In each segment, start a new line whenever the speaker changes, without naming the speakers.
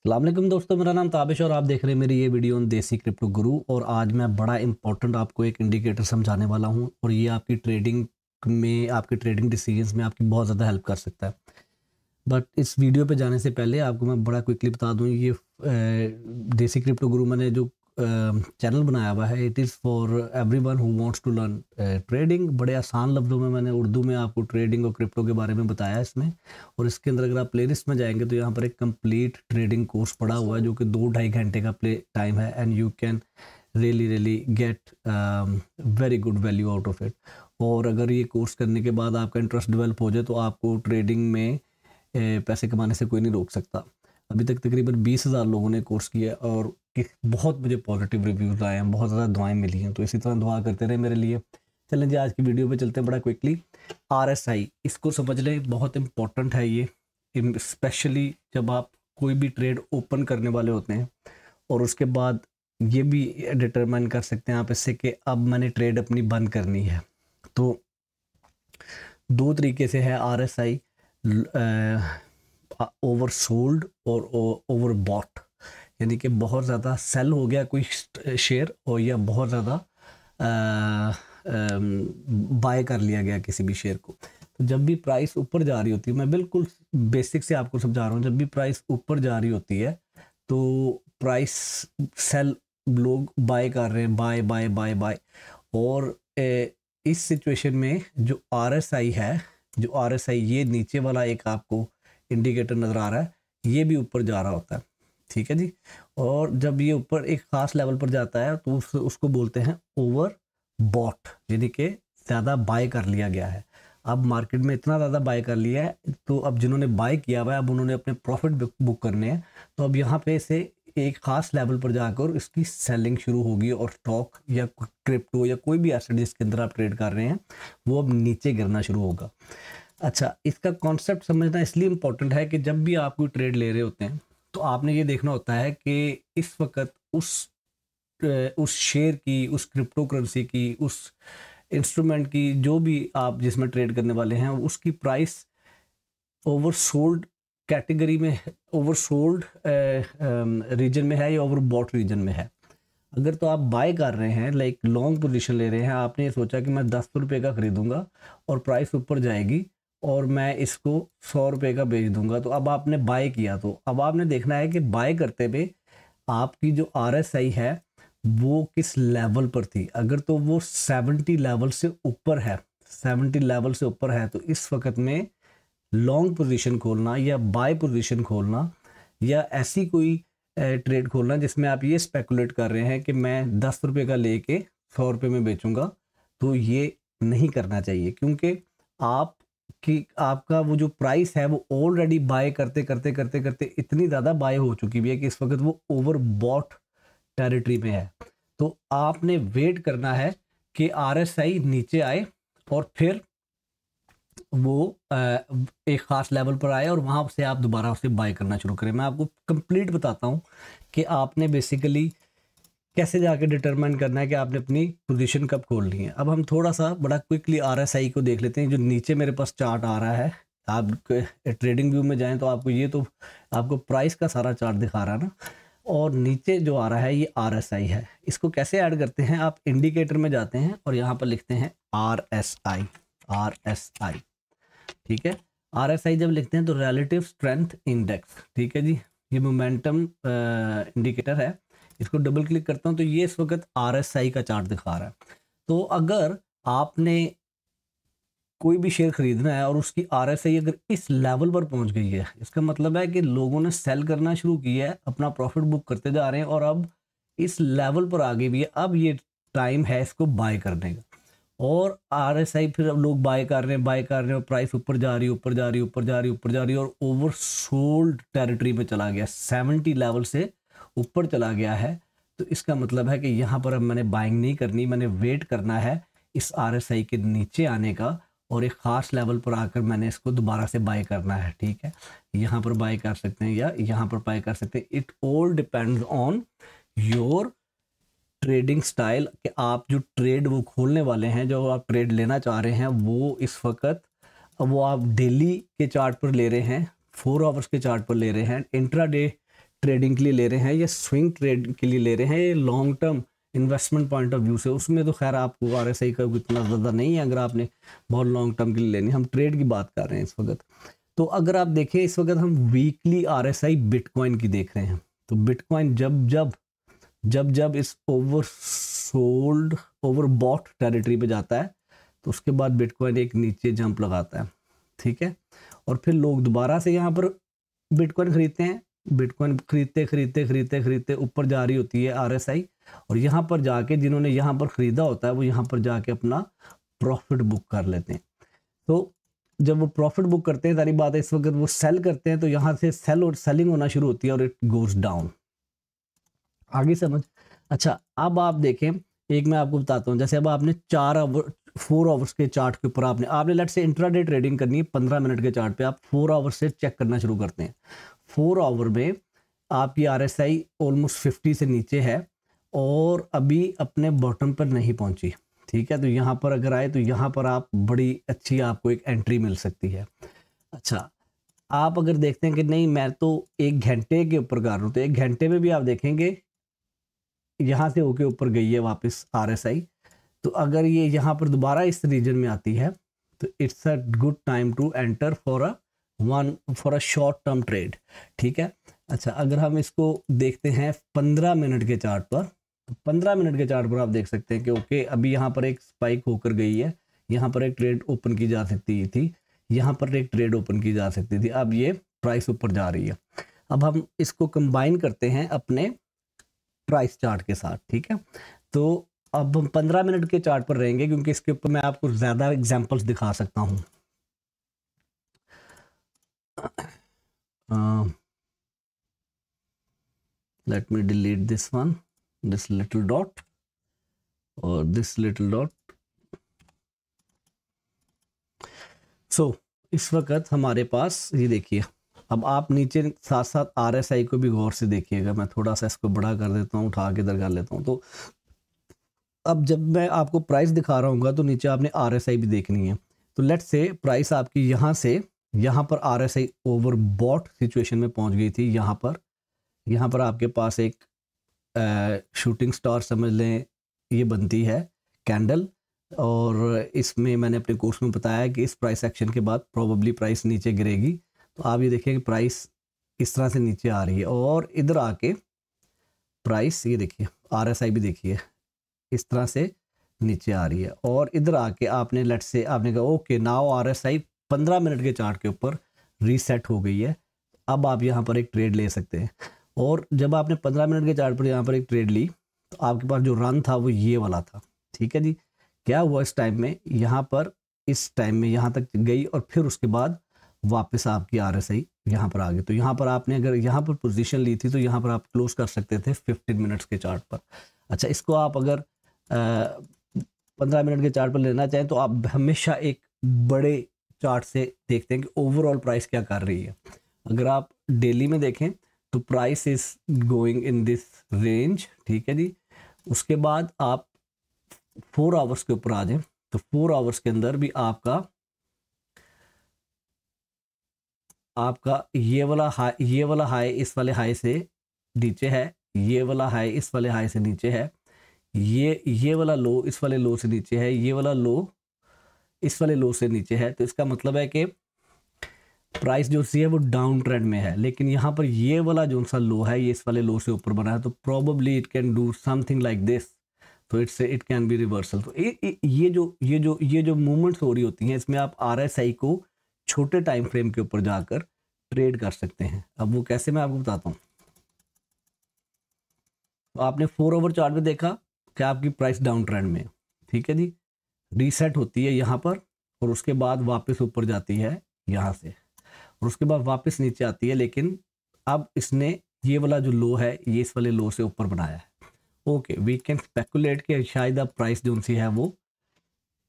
अस्सलामुअलैकुम दोस्तों, मेरा नाम ताबिश और आप देख रहे हैं मेरी ये वीडियो ऑन देसी क्रिप्टो गुरु। और आज मैं बड़ा इंपॉर्टेंट आपको एक इंडिकेटर समझाने वाला हूँ और ये आपकी ट्रेडिंग में, आपके ट्रेडिंग डिसीजंस में आपकी बहुत ज़्यादा हेल्प कर सकता है। बट इस वीडियो पे जाने से पहले आपको मैं बड़ा क्विकली बता दूँ, ये देसी क्रिप्टो गुरु मैंने जो चैनल बनाया हुआ है, it is for everyone who wants to learn trading. बड़े आसान लफ्ज़ों में मैंने उर्दू में आपको ट्रेडिंग और क्रिप्टो के बारे में बताया है इसमें। और इसके अंदर अगर आप प्लेलिस्ट में जाएंगे तो यहाँ पर एक कंप्लीट ट्रेडिंग कोर्स पड़ा हुआ है जो कि 2-2.5 घंटे का प्ले टाइम है, and you can really get very good value out of it. और अगर ये कोर्स करने के बाद आपका इंटरेस्ट डेवलप हो जाए तो आपको ट्रेडिंग में पैसे कमाने से कोई नहीं रोक सकता। अभी तक तकरीबन 20,000 लोगों ने कोर्स किया और बहुत मुझे पॉजिटिव रिव्यूज़ आए हैं, बहुत ज़्यादा दुआएं मिली हैं, तो इसी तरह दुआ करते रहे मेरे लिए। चलें जी, आज की वीडियो पे चलते हैं बड़ा क्विकली। RSI, इसको समझ लें, बहुत इंपॉर्टेंट है ये, स्पेशली जब आप कोई भी ट्रेड ओपन करने वाले होते हैं। और उसके बाद ये भी डिटरमाइन कर सकते हैं आप इससे कि अब मैंने ट्रेड अपनी बंद करनी है। तो दो तरीके से है RSI, ओवर सोल्ड और ओवर बॉट, यानी कि बहुत ज़्यादा सेल हो गया कोई शेयर और या बहुत ज़्यादा बाय कर लिया गया किसी भी शेयर को। तो जब भी प्राइस ऊपर जा रही होती है, मैं बिल्कुल बेसिक से आपको समझा रहा हूँ, जब भी प्राइस ऊपर जा रही होती है तो प्राइस सेल लोग बाय कर रहे हैं, बाय बाय बाय बाय। और इस सिचुएशन में जो RSI है, जो RSI ये नीचे वाला एक आपको इंडिकेटर नज़र आ रहा है, ये भी ऊपर जा रहा होता है, ठीक है जी। और जब ये ऊपर एक ख़ास लेवल पर जाता है तो उसको बोलते हैं ओवर बॉट, यानी कि ज़्यादा बाय कर लिया गया है। अब मार्केट में इतना ज़्यादा बाय कर लिया है तो अब जिन्होंने बाय किया हुआ है अब उन्होंने अपने प्रॉफिट बुक करने हैं। तो अब यहाँ पे से एक ख़ास लेवल पर जाकर इसकी सेलिंग शुरू होगी और स्टॉक या क्रिप्टो या कोई भी एसेट जिसके अंदर आप ट्रेड कर रहे हैं वो अब नीचे गिरना शुरू होगा। अच्छा, इसका कॉन्सेप्ट समझना इसलिए इम्पोर्टेंट है कि जब भी आप कोई ट्रेड ले रहे होते हैं तो आपने ये देखना होता है कि इस वक्त उस शेयर की, उस क्रिप्टो करेंसी की, उस इंस्ट्रूमेंट की, जो भी आप जिसमें ट्रेड करने वाले हैं, उसकी प्राइस ओवरसोल्ड कैटेगरी में, ओवरसोल्ड रीजन में है या ओवरबॉट रीजन में है। अगर तो आप बाय कर रहे हैं, लाइक लॉन्ग पोजीशन ले रहे हैं, आपने ये सोचा कि मैं 10 रुपये का ख़रीदूंगा और प्राइस ऊपर जाएगी और मैं इसको 100 रुपये का बेच दूंगा, तो अब आपने बाय किया। तो अब आपने देखना है कि बाय करते हुए आपकी जो RSI है वो किस लेवल पर थी। अगर तो वो 70 लेवल से ऊपर है, 70 लेवल से ऊपर है, तो इस वक्त में लॉन्ग पोजीशन खोलना या बाय पोजीशन खोलना या ऐसी कोई ट्रेड खोलना जिसमें आप ये स्पेकुलेट कर रहे हैं कि मैं 10 रुपये का लेके 100 रुपये में बेचूंगा, तो ये नहीं करना चाहिए। क्योंकि आपका वो जो प्राइस है वो ऑलरेडी बाय करते करते करते करते इतनी ज़्यादा बाय हो चुकी है कि इस वक्त वो ओवर बॉट टेरिटरी में है। तो आपने वेट करना है कि RSI नीचे आए और फिर वो एक ख़ास लेवल पर आए और वहाँ से आप दोबारा उसे बाय करना शुरू करें। मैं आपको कंप्लीट बताता हूँ कि आपने बेसिकली कैसे जाके डिटरमाइन करना है कि आपने अपनी पोजीशन कब खोलनी है। अब हम थोड़ा सा बड़ा क्विकली RSI को देख लेते हैं। जो नीचे मेरे पास चार्ट आ रहा है, आप ट्रेडिंग व्यू में जाएं तो आपको ये तो आपको प्राइस का सारा चार्ट दिखा रहा है ना, और नीचे जो आ रहा है ये RSI है। इसको कैसे ऐड करते हैं, आप इंडिकेटर में जाते हैं और यहाँ पर लिखते हैं RSI, ठीक है। RSI जब लिखते हैं तो रिलेटिव स्ट्रेंथ इंडेक्स, ठीक है जी, ये मोमेंटम इंडिकेटर है। इसको डबल क्लिक करता हूँ तो ये इस वक्त RSI का चार्ट दिखा रहा है। तो अगर आपने कोई भी शेयर खरीदना है और उसकी RSI अगर इस लेवल पर पहुंच गई है, इसका मतलब है कि लोगों ने सेल करना शुरू किया है, अपना प्रॉफिट बुक करते जा रहे हैं और अब इस लेवल पर आ गई भी है, अब ये टाइम है इसको बाय करने का। और RSI फिर अब लोग बाय कर रहे हैं और प्राइस ऊपर जा रही है और ओवर सोल्ड टेरिटरी में चला गया, 70 लेवल से ऊपर चला गया है। तो इसका मतलब है कि यहाँ पर अब मैंने बाइंग नहीं करनी, मैंने वेट करना है इस RSI के नीचे आने का और एक ख़ास लेवल पर आकर मैंने इसको दोबारा से बाय करना है, ठीक है। यहाँ पर बाय कर सकते हैं या यहाँ पर बाय कर सकते हैं। It all depends on your trading style, कि आप जो ट्रेड वो खोलने वाले हैं, जो आप ट्रेड लेना चाह रहे हैं, वो इस वक्त वो आप डेली के चार्ट पर ले रहे हैं, 4 आवर्स के चार्ट पर ले रहे हैं, इंट्राडे ट्रेडिंग के लिए ले रहे हैं या स्विंग ट्रेड के लिए ले रहे हैं, ये long term investment point of view से, उसमें तो खैर आपको आरएसआई का इतना ज़्यादा नहीं है अगर आपने बहुत लॉन्ग टर्म के लिए लेनी। हम ट्रेड की बात कर रहे हैं इस वक्त। तो अगर आप देखें इस वक्त हम वीकली आरएसआई बिटकॉइन की देख रहे हैं। तो बिटकॉइन जब इस ओवरसोल्ड ओवरबॉट टेरिटरी पे जाता है तो उसके बाद बिटकॉइन एक नीचे जंप लगाता है, ठीक है, और फिर लोग दोबारा से यहाँ पर बिटकॉइन खरीदते हैं। बिटकॉइन खरीदते ऊपर जा रही होती है आरएसआई, और यहाँ पर जाके जिन्होंने यहाँ पर ख़रीदा होता है वो यहाँ पर जाके अपना प्रॉफिट बुक कर लेते हैं। तो जब वो प्रॉफिट बुक करते हैं, सारी बात है इस वक्त वो सेल करते हैं, तो यहाँ से सेल और सेलिंग होना शुरू होती है और इट गोज डाउन। आगे समझ। अच्छा, अब आप देखें, एक मैं आपको बताता हूँ, जैसे अब आपने 4 आवर्स के चार्ट के ऊपर आपने लेट्स से इंट्राडे ट्रेडिंग करनी है 15 मिनट के चार्ट पे, आप 4 आवर्स से चेक करना शुरू करते हैं। 4 आवर में आपकी आरएसआई ऑलमोस्ट 50 से नीचे है और अभी अपने बॉटम पर नहीं पहुंची, ठीक है। तो यहाँ पर अगर आए तो यहाँ पर आप बड़ी अच्छी आपको एक एंट्री मिल सकती है। अच्छा, आप अगर देखते हैं कि नहीं मैं तो 1 घंटे के ऊपर कर रहा हूँ, तो 1 घंटे में भी आप देखेंगे यहाँ से होके ऊपर गई है वापस आरएसआई। तो अगर ये यहाँ पर दोबारा इस रीजन में आती है तो it's a good time to enter for a short term trade, ठीक है। अच्छा, अगर हम इसको देखते हैं 15 मिनट के चार्ट पर, तो 15 मिनट के चार्ट पर आप देख सकते हैं कि ओके अभी यहाँ पर एक स्पाइक होकर गई है, यहाँ पर एक ट्रेड ओपन की जा सकती थी, यहाँ पर एक ट्रेड ओपन की जा सकती थी, अब ये प्राइस ऊपर जा रही है। अब हम इसको कंबाइन करते हैं अपने प्राइस चार्ट के साथ, ठीक है। तो अब हम 15 मिनट के चार्ट पर रहेंगे क्योंकि इसके ऊपर मैं आपको ज़्यादा एग्जांपल्स दिखा सकता हूँ। Let me delete this one, this little dot और दिस लिटिल डॉट। सो इस वक्त हमारे पास ये देखिए, अब आप नीचे साथ साथ आरएसआई को भी गौर से देखिएगा। मैं थोड़ा सा इसको बड़ा कर देता हूँ, उठा के इधर कर लेता हूँ। तो अब जब मैं आपको प्राइस दिखा रहा हूँ तो नीचे आपने आरएसआई भी देखनी है। तो लेट्स से प्राइस आपकी यहाँ से यहाँ पर आरएसआई ओवरबॉट सिचुएशन में पहुँच गई थी। यहाँ पर आपके पास एक शूटिंग स्टार समझ लें ये बनती है कैंडल, और इसमें मैंने अपने कोर्स में बताया कि इस प्राइस एक्शन के बाद प्रोबेबली प्राइस नीचे गिरेगी। तो आप ये देखिए कि प्राइस इस तरह से नीचे आ रही है और इधर आके प्राइस ये देखिए आरएसआई भी देखिए इस तरह से नीचे आ रही है, और इधर आके आपने लेट्स से आपने कहा ओके नाउ आरएसआई 15 मिनट के चार्ट के ऊपर रीसेट हो गई है, अब आप यहाँ पर एक ट्रेड ले सकते हैं। और जब आपने 15 मिनट के चार्ट पर यहाँ पर एक ट्रेड ली तो आपके पास जो रन था वो ये वाला था, ठीक है जी। क्या हुआ इस टाइम में, यहाँ पर इस टाइम में यहाँ तक गई और फिर उसके बाद वापस आपकी आरएसआई यहाँ पर आ गई। तो यहाँ पर आपने अगर यहाँ पर पोजीशन ली थी तो यहाँ पर आप क्लोज कर सकते थे 15 मिनट्स के चार्ट पर। अच्छा, इसको आप अगर 15 मिनट के चार्ट पर लेना चाहें तो आप हमेशा एक बड़े चार्ट से देखते हैं कि ओवरऑल प्राइस क्या कर रही है। अगर आप डेली में देखें तो price is going in this range, ठीक है जी। उसके बाद आप 4 आवर्स के ऊपर आ जाएं तो 4 आवर्स के अंदर भी आपका ये वाला हाई इस वाले हाई से नीचे है, ये वाला हाई इस वाले हाई से नीचे है, ये वाला लो इस वाले लो से नीचे है, ये वाला लो इस वाले लो से नीचे है। तो इसका मतलब है कि प्राइस जो सी है वो डाउन ट्रेंड में है, लेकिन यहाँ पर ये वाला जो सा लो है ये इस वाले लो से ऊपर बना है, तो probably it can do something like this. तो इट कैन बी रिवर्सल। तो ये जो मूवमेंट्स हो रही होती हैं इसमें आप आरएसआई को छोटे टाइम फ्रेम के ऊपर जाकर ट्रेड कर सकते हैं। अब वो कैसे मैं आपको बताता हूँ। तो आपने 4 आवर चार्ट में देखा कि आपकी प्राइस डाउन ट्रेंड में, ठीक है जी, रीसेट होती है यहाँ पर और उसके बाद वापस ऊपर जाती है यहाँ से और उसके बाद वापस नीचे आती है, लेकिन अब इसने ये वाला जो लो है ये इस वाले लो से ऊपर बनाया है। ओके, वी कैन स्पेकुलेट कि शायद अब प्राइस जो सी है वो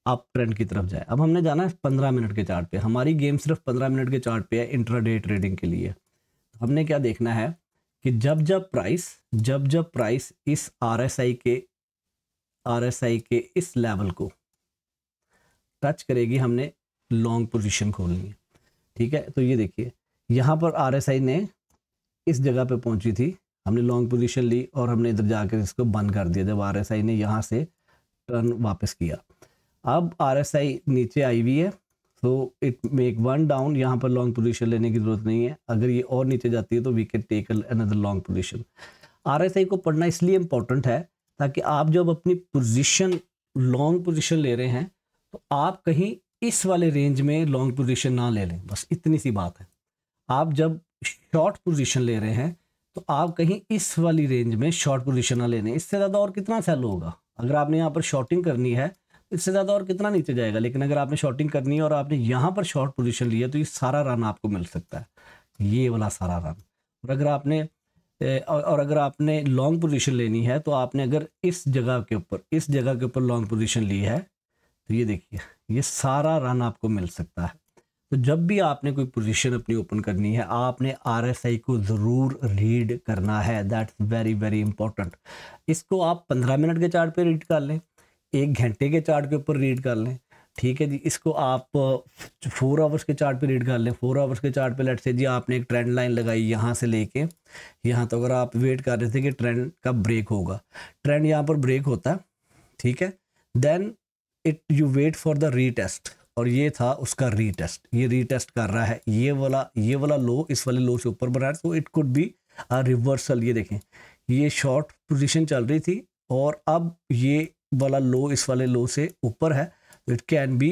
अप ट्रेंड की तरफ जाए। अब हमने जाना है 15 मिनट के चार्ट पे। हमारी गेम सिर्फ 15 मिनट के चार्ट पे है इंट्राडे ट्रेडिंग के लिए। हमने क्या देखना है कि जब जब प्राइस इस आरएसआई के इस लेवल को टच करेगी हमने लॉन्ग पोजीशन खोलनी है, ठीक है। तो ये देखिए यहाँ पर आरएसआई ने इस जगह पे पहुंची थी, हमने लॉन्ग पोजीशन ली और हमने इधर जाकर इसको बंद कर दिया जब आरएसआई ने यहाँ से टर्न वापस किया। अब आरएसआई नीचे आई हुई है, तो इट मेक वन डाउन, यहाँ पर लॉन्ग पोजीशन लेने की जरूरत नहीं है। अगर ये और नीचे जाती है तो we can take another long position. RSI को पढ़ना इसलिए इम्पोर्टेंट है ताकि आप जब अपनी पोजीशन लॉन्ग पोजीशन ले रहे हैं तो आप कहीं इस वाले रेंज में लॉन्ग पोजीशन ना ले लें, बस इतनी सी बात है। आप जब शॉर्ट पोजीशन ले रहे हैं तो आप कहीं इस वाली रेंज में शॉर्ट पोजीशन ना लेने, इससे ज़्यादा और कितना सेल होगा। अगर आपने यहाँ पर शॉर्टिंग करनी है इससे ज़्यादा और कितना नीचे जाएगा, लेकिन अगर आपने शॉर्टिंग करनी है और आपने यहाँ पर शॉर्ट पोजीशन लिया तो ये सारा रन आपको मिल सकता है, ये वाला सारा रन। और अगर आपने लॉन्ग पोजीशन लेनी है तो आपने अगर इस जगह के ऊपर लॉन्ग पोजीशन ली है तो ये देखिए ये सारा रन आपको मिल सकता है। तो जब भी आपने कोई पोजीशन अपनी ओपन करनी है आपने आरएसआई को ज़रूर रीड करना है, दैट्स वेरी वेरी इंपॉर्टेंट। इसको आप 15 मिनट के चार्ट पे रीड कर लें, 1 घंटे के चार्ट के ऊपर रीड कर लें, ठीक है जी। इसको आप 4 आवर्स के चार्ट पे रीड कर लें। 4 आवर्स के चार्ट पे लेट से जी आपने एक ट्रेंड लाइन लगाई यहाँ से लेके यहाँ तक, अगर आप वेट कर रहे थे कि ट्रेंड का ब्रेक होगा, ट्रेंड यहाँ पर ब्रेक होता है, ठीक है, then you wait for the retest, और ये था उसका रीटेस्ट, ये रीटेस्ट कर रहा है, ये वाला लो इस वाले लो से ऊपर बना है, तो it could be a reversal. ये देखें ये शॉर्ट पोजीशन चल रही थी और अब ये वाला लो इस वाले लो से ऊपर है, तो it can be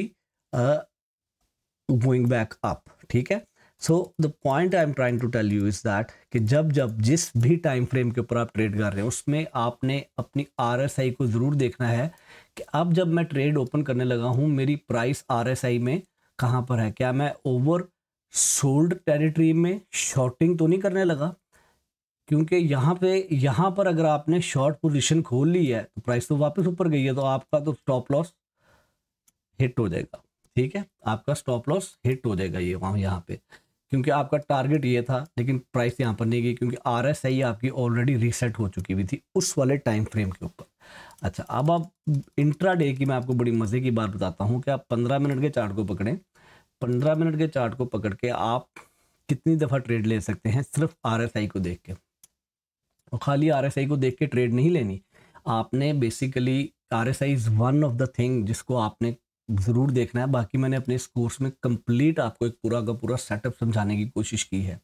going back up, ठीक है। So the point I am trying to tell you is that कि जब जिस भी टाइम फ्रेम के ऊपर आप ट्रेड कर रहे हैं उसमें आपने अपनी आरएसआई को ज़रूर देखना है कि अब जब मैं ट्रेड ओपन करने लगा हूं मेरी प्राइस आरएसआई में कहां पर है, क्या मैं ओवर सोल्ड टेरिटरी में शॉर्टिंग तो नहीं करने लगा, क्योंकि यहाँ पर अगर आपने शॉर्ट पोजीशन खोल ली है तो प्राइस तो वापस ऊपर गई है, तो आपका तो स्टॉप लॉस हिट हो जाएगा, ठीक है, आपका स्टॉप लॉस हिट हो जाएगा ये यहाँ पे, क्योंकि आपका टारगेट ये था लेकिन प्राइस यहाँ पर नहीं गई क्योंकि आरएसआई आपकी ऑलरेडी रीसेट हो चुकी हुई थी उस वाले टाइम फ्रेम के ऊपर। अच्छा, अब आप इंट्राडे की मैं आपको बड़ी मज़े की बात बताता हूँ कि आप 15 मिनट के चार्ट को पकड़ें। 15 मिनट के चार्ट को पकड़ के आप कितनी दफ़ा ट्रेड ले सकते हैं सिर्फ आरएसआई को देख के, और खाली आरएसआई को देख के ट्रेड नहीं लेनी, आपने basically RSI is one of the thing जिसको आपने ज़रूर देखना है। बाकी मैंने अपने इस कोर्स में कंप्लीट आपको एक पूरा का पूरा सेटअप समझाने की कोशिश की है।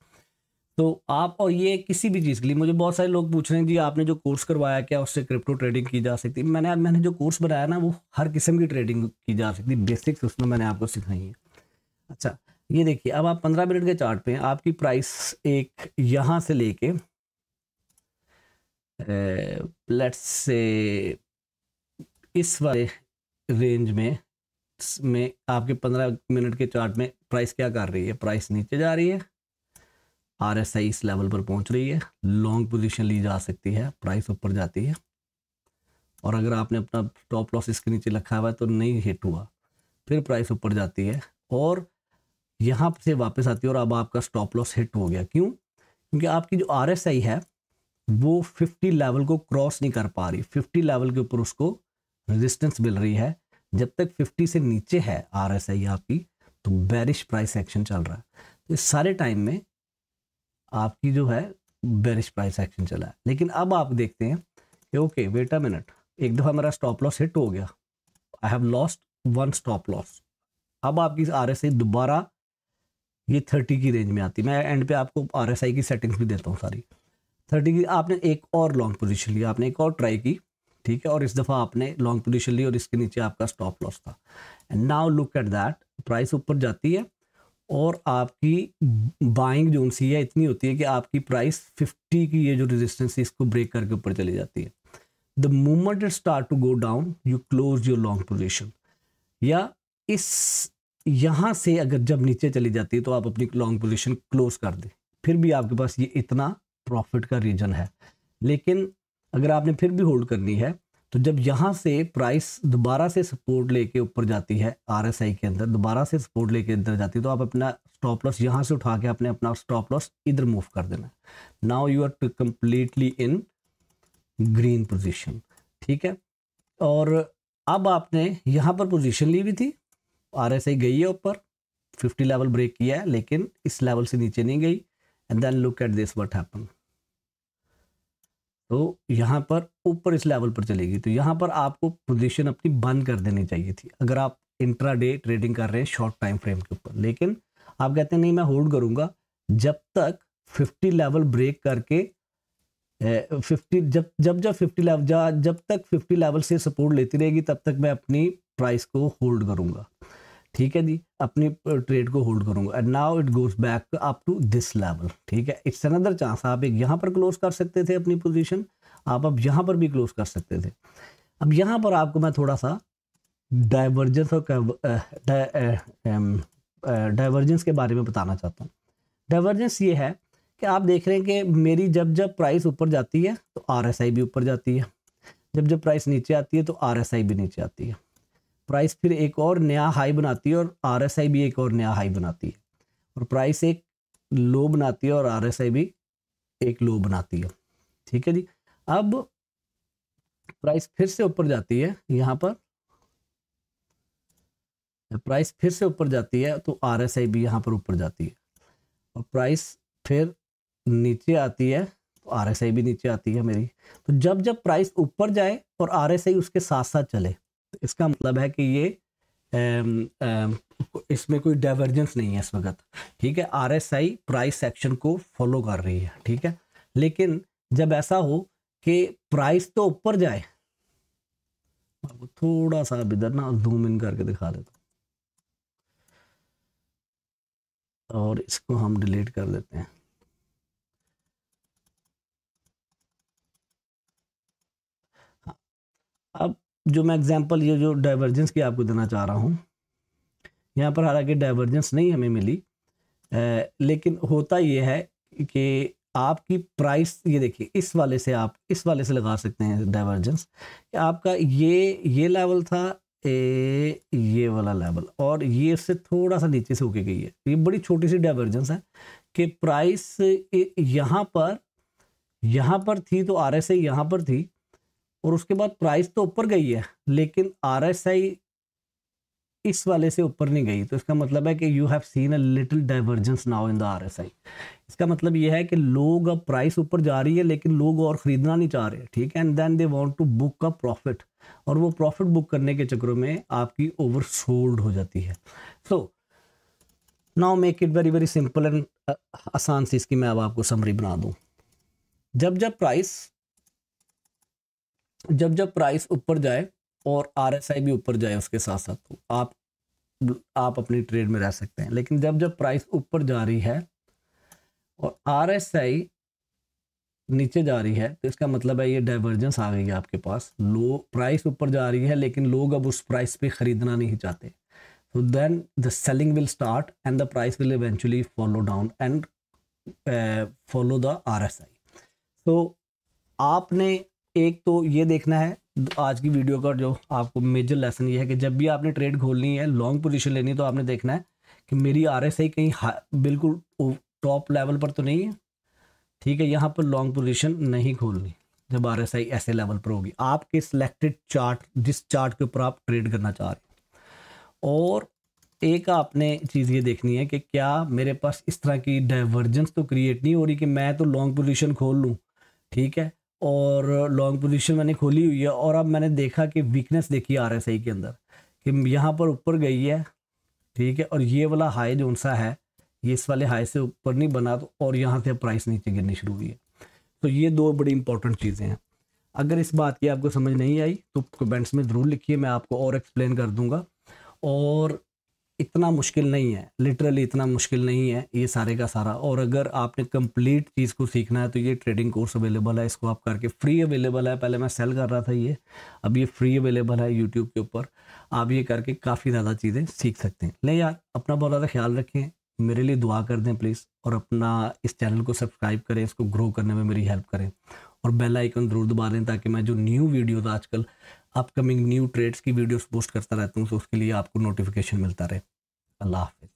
तो आप, और ये किसी भी चीज़ के लिए, मुझे बहुत सारे लोग पूछ रहे हैं जी आपने जो कोर्स करवाया क्या उससे क्रिप्टो ट्रेडिंग की जा सकती है। मैंने जो कोर्स बनाया ना वो हर किस्म की ट्रेडिंग की जा सकती है, बेसिक्स उसमें मैंने आपको सिखाई है। अच्छा, ये देखिए अब आप 15 मिनट के चार्ट पे आपकी प्राइस एक यहाँ से लेके लेट्स से इस वाले रेंज में आपके 15 मिनट के चार्ट में प्राइस क्या कर रही है, प्राइस नीचे जा रही है, आरएसआई इस लेवल पर पहुंच रही है, लॉन्ग पोजीशन ली जा सकती है, प्राइस ऊपर जाती है, और अगर आपने अपना स्टॉप लॉस इसके नीचे रखा हुआ है तो नहीं हिट हुआ, फिर प्राइस ऊपर जाती है और यहाँ से वापस आती है और अब आपका स्टॉप लॉस हिट हो गया। क्यों? क्योंकि आपकी जो आरएसआई है वो 50 लेवल को क्रॉस नहीं कर पा रही, 50 लेवल के ऊपर उसको रेजिस्टेंस मिल रही है। जब तक 50 से नीचे है आरएसआई आपकी तो बेरिश प्राइस एक्शन चल रहा है, तो इस सारे टाइम में आपकी जो है बेरिश प्राइस एक्शन चला है। लेकिन अब आप देखते हैं कि ओके वेट अ मिनट, एक दफ़ा मेरा स्टॉप लॉस हिट हो गया, I have lost one stop loss, अब आपकी आरएसआई दोबारा ये 30 की रेंज में आती है। मैं एंड पे आपको आरएसआई की सेटिंग्स भी देता हूँ सारी। 30 की आपने एक और लॉन्ग पोजीशन लिया, आपने एक और ट्राई की, ठीक है, और इस दफ़ा आपने लॉन्ग पोजीशन ली और इसके नीचे आपका स्टॉप लॉस था। And now look at that, price ऊपर जाती है और आपकी बाइंग जोन सी है इतनी होती है कि आपकी प्राइस 50 की ये जो रेजिस्टेंस है इसको ब्रेक करके ऊपर चली जाती है। The moment it start to go down you close your long position, या इस यहाँ से अगर जब नीचे चली जाती है तो आप अपनी लॉन्ग पोजीशन क्लोज कर दें, फिर भी आपके पास ये इतना प्रॉफिट का रीजन है। लेकिन अगर आपने फिर भी होल्ड करनी है तो जब यहाँ से प्राइस दोबारा से सपोर्ट लेके ऊपर जाती है, आरएसआई के अंदर दोबारा से सपोर्ट लेके अंदर जाती है, तो आप अपना स्टॉप लॉस यहाँ से उठा के आपने अपना स्टॉप लॉस इधर मूव कर देना। Now you are completely in green position, ठीक है। और अब आपने यहाँ पर पोजीशन ली हुई थी, आरएसआई गई है ऊपर, 50 लेवल ब्रेक किया है लेकिन इस लेवल से नीचे नहीं गई, and then look at this what happen. तो यहाँ पर ऊपर इस लेवल पर चलेगी, तो यहाँ पर आपको पोजीशन अपनी बंद कर देनी चाहिए थी अगर आप इंट्राडे ट्रेडिंग कर रहे हैं शॉर्ट टाइम फ्रेम के ऊपर। लेकिन आप कहते हैं नहीं मैं होल्ड करूंगा जब तक 50 लेवल ब्रेक करके 50 जब 50 लेवल जब तक 50 लेवल से सपोर्ट लेती रहेगी तब तक मैं अपनी प्राइस को होल्ड करूंगा। ठीक है जी, अपनी ट्रेड को होल्ड करूंगा। And now it goes back up to this level. ठीक है, इट्स अनदर चांस। आप एक यहाँ पर क्लोज कर सकते थे अपनी पोजीशन, आप अब यहाँ पर भी क्लोज कर सकते थे। अब यहाँ पर आपको मैं थोड़ा सा डाइवर्जेंस और डाइवर्जेंस के बारे में बताना चाहता हूँ। डाइवर्जेंस ये है कि आप देख रहे हैं कि मेरी जब प्राइस ऊपर जाती है तो RSI भी ऊपर जाती है, जब प्राइस नीचे आती है तो RSI भी नीचे आती है। प्राइस फिर एक और नया हाई बनाती है और RSI भी एक और नया हाई बनाती है, और प्राइस एक लो बनाती है और RSI भी एक लो बनाती है। ठीक है जी, अब प्राइस फिर से ऊपर जाती है, यहाँ पर प्राइस फिर से ऊपर जाती है तो RSI भी यहाँ पर ऊपर जाती है, और प्राइस फिर नीचे आती है तो RSI भी नीचे आती है मेरी। तो जब प्राइस ऊपर जाए और RSI उसके साथ साथ चले तो इसका मतलब है कि ये इसमें कोई डाइवर्जेंस नहीं है इस वक्त। ठीक है, RSI प्राइस एक्शन को फॉलो कर रही है। ठीक है, लेकिन जब ऐसा हो कि प्राइस तो ऊपर जाए, आपको थोड़ा सा इधर ना जूम इन करके दिखा देता हूं और इसको हम डिलीट कर देते हैं। हाँ, अब जो मैं एग्जांपल ये जो डाइवर्जेंस की आपको देना चाह रहा हूँ, यहाँ पर हालांकि डाइवर्जेंस नहीं हमें मिली, लेकिन होता ये है कि आपकी प्राइस, ये देखिए इस वाले से आप इस वाले से लगा सकते हैं डाइवर्जेंस कि आपका ये लेवल था, ये वाला लेवल, और ये इससे थोड़ा सा नीचे से होके गई है। ये बड़ी छोटी सी डाइवर्जेंस है कि प्राइस यहाँ पर थी तो RSI यहाँ पर थी, और उसके बाद प्राइस तो ऊपर गई है लेकिन RSI इस वाले से ऊपर नहीं गई। तो इसका मतलब है कि you have seen a little divergence now in the RSI। इसका मतलब ये है कि लोग, अब प्राइस ऊपर जा रही है लेकिन लोग और खरीदना नहीं चाह रहे। ठीक है, and then they want to book a profit, और वो प्रॉफिट बुक करने के चक्करों में आपकी ओवरसोल्ड हो जाती है। So now make it very very simple and आसान सी इसकी मैं अब आपको समरी बना दूं। जब प्राइस ऊपर जाए और RSI भी ऊपर जाए उसके साथ साथ, तो आप अपनी ट्रेड में रह सकते हैं। लेकिन जब प्राइस ऊपर जा रही है और RSI नीचे जा रही है तो इसका मतलब है ये डाइवर्जेंस आ गई है आपके पास। लो प्राइस ऊपर जा रही है लेकिन लोग अब उस प्राइस पे खरीदना नहीं चाहते, तो then the selling will start and the price will eventually follow down and follow the RSI। तो आपने एक तो ये देखना है, आज की वीडियो का जो आपको मेजर लेसन ये है कि जब भी आपने ट्रेड खोलनी है, लॉन्ग पोजीशन लेनी है, तो आपने देखना है कि मेरी RSI कहीं बिल्कुल टॉप लेवल पर तो नहीं है। ठीक है, यहाँ पर लॉन्ग पोजीशन नहीं खोलनी जब RSI ऐसे लेवल पर होगी, आपके सिलेक्टेड चार्ट, जिस चार्ट के ऊपर आप ट्रेड करना चाह रहे हैं। और एक आपने चीज़ ये देखनी है कि क्या मेरे पास इस तरह की डाइवर्जेंस तो क्रिएट नहीं हो रही कि मैं तो लॉन्ग पोजीशन खोल लूँ। ठीक है, और लॉन्ग पोजीशन मैंने खोली हुई है और अब मैंने देखा कि वीकनेस देखी RSI के अंदर कि यहाँ पर ऊपर गई है। ठीक है, और ये वाला हाई जो सा है ये इस वाले हाई से ऊपर नहीं बना, तो और यहाँ से प्राइस नीचे गिरनी शुरू हुई है। तो ये दो बड़ी इंपॉर्टेंट चीज़ें हैं। अगर इस बात की आपको समझ नहीं आई तो कमेंट्स में ज़रूर लिखिए, मैं आपको और एक्सप्लेन कर दूंगा। और इतना मुश्किल नहीं है, लिटरली इतना मुश्किल नहीं है ये सारे का सारा। और अगर आपने कंप्लीट चीज़ को सीखना है तो ये ट्रेडिंग कोर्स अवेलेबल है, इसको आप करके फ्री अवेलेबल है। पहले मैं सेल कर रहा था ये, अब ये फ्री अवेलेबल है यूट्यूब के ऊपर। आप ये करके काफ़ी ज़्यादा चीज़ें सीख सकते हैं। ले यार, अपना बहुत ज़्यादा ख्याल रखें, मेरे लिए दुआ कर दें प्लीज़, और अपना इस चैनल को सब्सक्राइब करें, इसको ग्रो करने में मेरी हेल्प करें, और बेल आइकन ज़रूर दबा दें ताकि मैं जो न्यू वीडियोज़ आजकल अपकमिंग न्यू ट्रेड्स की वीडियोस पोस्ट करता रहता हूँ तो उसके लिए आपको नोटिफिकेशन मिलता रहे। अल्लाह हाफ़िज़।